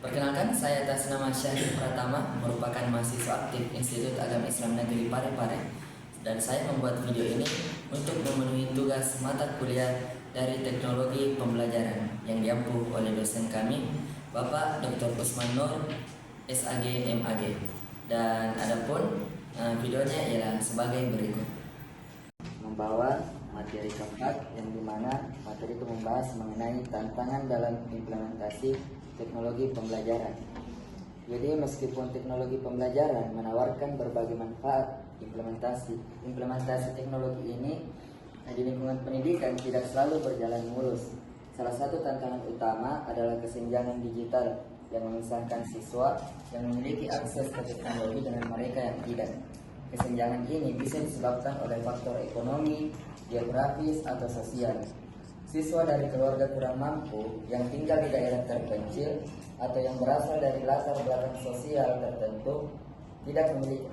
Perkenalkan, saya atas nama Syahid Pratama, merupakan mahasiswa aktif Institut Agama Islam Negeri Parepare, dan saya membuat video ini untuk memenuhi tugas mata kuliah dari teknologi pembelajaran yang diampu oleh dosen kami, Bapak Dr. Usman Nur, SAG MAG. Dan adapun videonya ialah sebagai berikut. Membawa materi keempat yang dimana materi itu membahas mengenai tantangan dalam implementasi teknologi pembelajaran. Jadi meskipun teknologi pembelajaran menawarkan berbagai manfaat, implementasi teknologi ini di lingkungan pendidikan tidak selalu berjalan mulus. Salah satu tantangan utama adalah kesenjangan digital yang memisahkan siswa yang memiliki akses ke teknologi dengan mereka yang tidak. Kesenjangan ini bisa disebabkan oleh faktor ekonomi, geografis, atau sosial. Siswa dari keluarga kurang mampu yang tinggal di daerah terpencil atau yang berasal dari latar belakang sosial tertentu tidak memiliki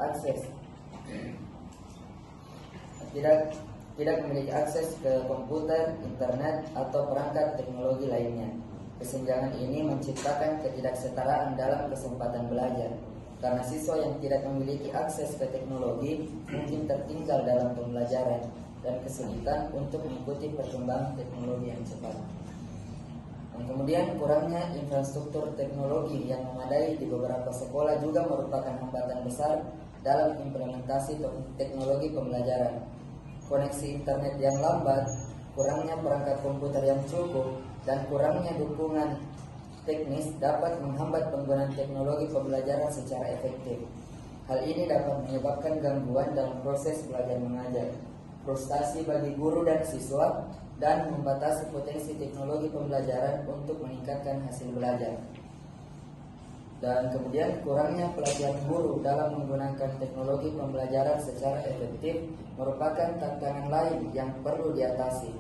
akses ke komputer, internet, atau perangkat teknologi lainnya. Kesenjangan ini menciptakan ketidaksetaraan dalam kesempatan belajar. Karena siswa yang tidak memiliki akses ke teknologi mungkin tertinggal dalam pembelajaran dan kesulitan untuk mengikuti perkembangan teknologi yang cepat. Dan kemudian kurangnya infrastruktur teknologi yang memadai di beberapa sekolah juga merupakan hambatan besar dalam implementasi teknologi pembelajaran. Koneksi internet yang lambat, kurangnya perangkat komputer yang cukup, dan kurangnya dukungan teknis dapat menghambat penggunaan teknologi pembelajaran secara efektif. Hal ini dapat menyebabkan gangguan dalam proses belajar mengajar, frustasi bagi guru dan siswa, dan membatasi potensi teknologi pembelajaran untuk meningkatkan hasil belajar. Dan kemudian kurangnya pelatihan guru dalam menggunakan teknologi pembelajaran secara efektif merupakan tantangan lain yang perlu diatasi.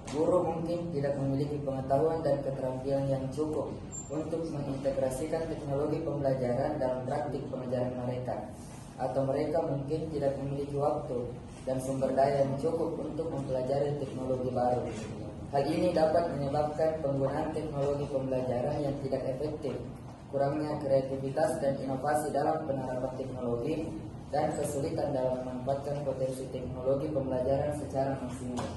Guru mungkin tidak memiliki pengetahuan dan keterampilan yang cukup untuk mengintegrasikan teknologi pembelajaran dalam praktik pengajaran mereka, atau mereka mungkin tidak memiliki waktu dan sumber daya yang cukup untuk mempelajari teknologi baru. Hal ini dapat menyebabkan penggunaan teknologi pembelajaran yang tidak efektif, kurangnya kreativitas dan inovasi dalam penerapan teknologi, dan kesulitan dalam memanfaatkan potensi teknologi pembelajaran secara maksimal.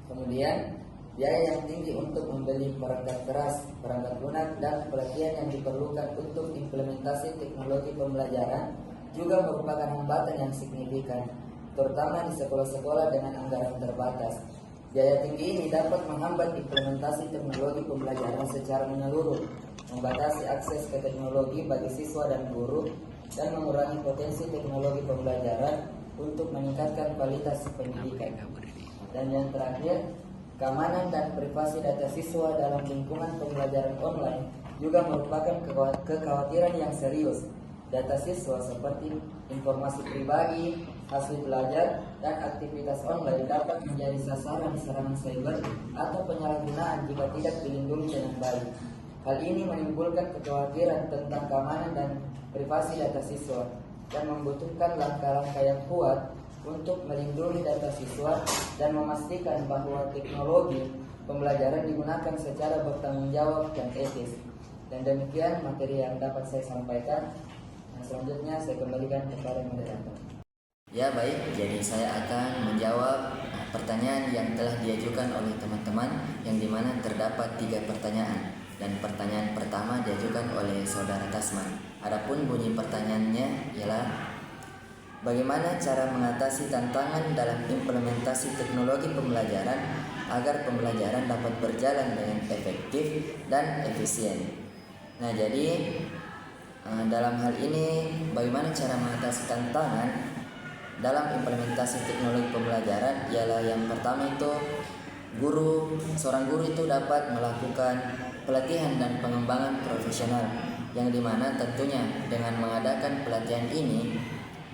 Kemudian, biaya yang tinggi untuk membeli perangkat keras, perangkat lunak, dan pelatihan yang diperlukan untuk implementasi teknologi pembelajaran juga merupakan hambatan yang signifikan, terutama di sekolah-sekolah dengan anggaran terbatas. Biaya tinggi ini dapat menghambat implementasi teknologi pembelajaran secara menyeluruh, membatasi akses ke teknologi bagi siswa dan guru, dan mengurangi potensi teknologi pembelajaran untuk meningkatkan kualitas pendidikan. Dan yang terakhir, keamanan dan privasi data siswa dalam lingkungan pembelajaran online juga merupakan kekhawatiran yang serius. Data siswa seperti informasi pribadi, hasil belajar, dan aktivitas online dapat menjadi sasaran serangan cyber atau penyalahgunaan jika tidak dilindungi dengan baik. Hal ini menimbulkan kekhawatiran tentang keamanan dan privasi data siswa dan membutuhkan langkah-langkah yang kuat untuk melindungi data siswa dan memastikan bahwa teknologi pembelajaran digunakan secara bertanggung jawab dan etis. Dan demikian materi yang dapat saya sampaikan. Selanjutnya saya kembalikan kepada moderator. Ya baik, jadi saya akan menjawab pertanyaan yang telah diajukan oleh teman-teman, yang dimana terdapat 3 pertanyaan. Dan pertanyaan pertama diajukan oleh saudara Tasman. Adapun bunyi pertanyaannya ialah, bagaimana cara mengatasi tantangan dalam implementasi teknologi pembelajaran agar pembelajaran dapat berjalan dengan efektif dan efisien? Nah, jadi dalam hal ini bagaimana cara mengatasi tantangan dalam implementasi teknologi pembelajaran ialah yang pertama itu seorang guru itu dapat melakukan pelatihan dan pengembangan profesional, yang dimana tentunya dengan mengadakan pelatihan ini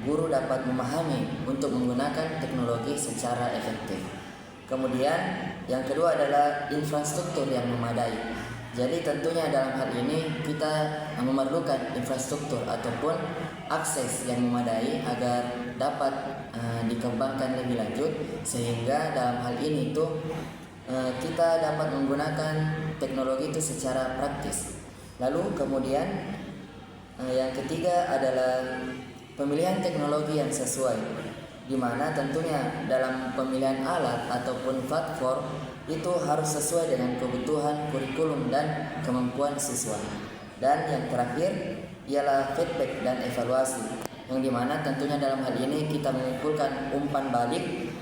guru dapat memahami untuk menggunakan teknologi secara efektif. Kemudian yang kedua adalah infrastruktur yang memadai. Jadi tentunya dalam hal ini kita memerlukan infrastruktur ataupun akses yang memadai agar dapat dikembangkan lebih lanjut, sehingga dalam hal ini kita dapat menggunakan teknologi itu secara praktis. Lalu kemudian yang ketiga adalah pemilihan teknologi yang sesuai, di mana tentunya dalam pemilihan alat ataupun platform itu harus sesuai dengan kebutuhan kurikulum dan kemampuan siswa. Dan yang terakhir ialah feedback dan evaluasi, yang dimana tentunya dalam hal ini kita mengumpulkan umpan balik,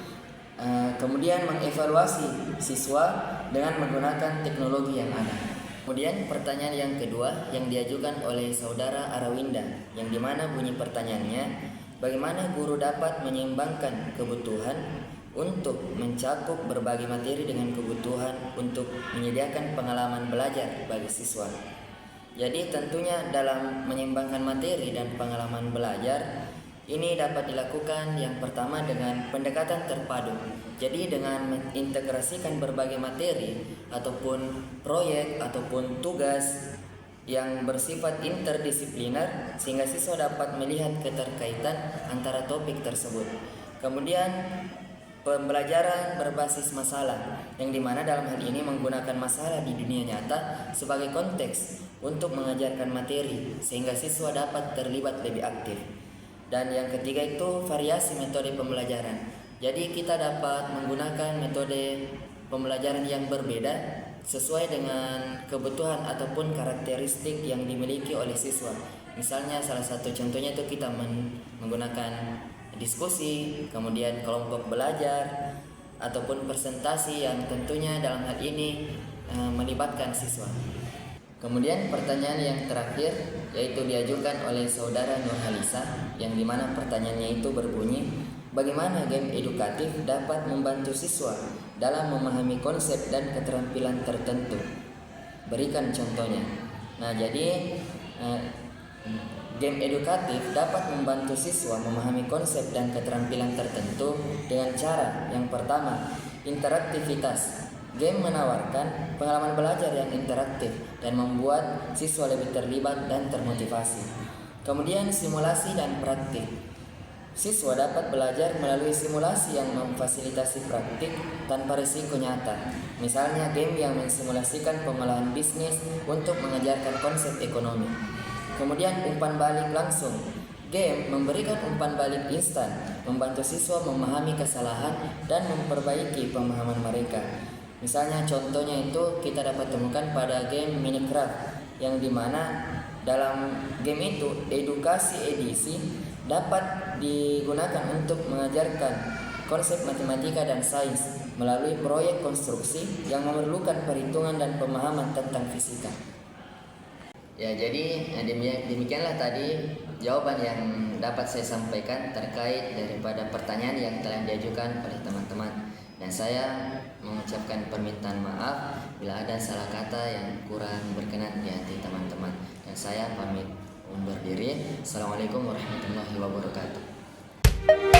kemudian mengevaluasi siswa dengan menggunakan teknologi yang ada. Kemudian pertanyaan yang kedua yang diajukan oleh saudara Arawinda, yang dimana bunyi pertanyaannya, bagaimana guru dapat menyeimbangkan kebutuhan untuk mencakup berbagai materi dengan kebutuhan untuk menyediakan pengalaman belajar bagi siswa. Jadi tentunya dalam menyeimbangkan materi dan pengalaman belajar ini dapat dilakukan yang pertama dengan pendekatan terpadu. Jadi dengan mengintegrasikan berbagai materi ataupun proyek ataupun tugas yang bersifat interdisipliner sehingga siswa dapat melihat keterkaitan antara topik tersebut. Kemudian pembelajaran berbasis masalah, yang dimana dalam hal ini menggunakan masalah di dunia nyata sebagai konteks untuk mengajarkan materi sehingga siswa dapat terlibat lebih aktif. Dan yang ketiga itu variasi metode pembelajaran. Jadi kita dapat menggunakan metode pembelajaran yang berbeda sesuai dengan kebutuhan ataupun karakteristik yang dimiliki oleh siswa. Misalnya salah satu contohnya itu kita menggunakan diskusi, kemudian kelompok belajar ataupun presentasi yang tentunya dalam hal ini melibatkan siswa. Kemudian pertanyaan yang terakhir yaitu diajukan oleh saudara Nurhalisa, yang dimana pertanyaannya itu berbunyi, bagaimana game edukatif dapat membantu siswa dalam memahami konsep dan keterampilan tertentu? Berikan contohnya. Nah, jadi game edukatif dapat membantu siswa memahami konsep dan keterampilan tertentu dengan cara yang pertama, interaktivitas. Game menawarkan pengalaman belajar yang interaktif dan membuat siswa lebih terlibat dan termotivasi. Kemudian simulasi dan praktik. Siswa dapat belajar melalui simulasi yang memfasilitasi praktik tanpa risiko nyata. Misalnya game yang mensimulasikan pengolahan bisnis untuk mengajarkan konsep ekonomi. Kemudian umpan balik langsung. Game memberikan umpan balik instan, membantu siswa memahami kesalahan dan memperbaiki pemahaman mereka. Misalnya contohnya itu kita dapat temukan pada game Minecraft, yang dimana dalam game itu edukasi edisi dapat digunakan untuk mengajarkan konsep matematika dan sains melalui proyek konstruksi yang memerlukan perhitungan dan pemahaman tentang fisika. Ya, jadi demikianlah tadi jawaban yang dapat saya sampaikan terkait daripada pertanyaan yang telah diajukan oleh teman-teman. Dan saya mengucapkan permintaan maaf bila ada salah kata yang kurang berkenan di hati teman-teman. Dan saya pamit undur diri. Assalamualaikum warahmatullahi wabarakatuh.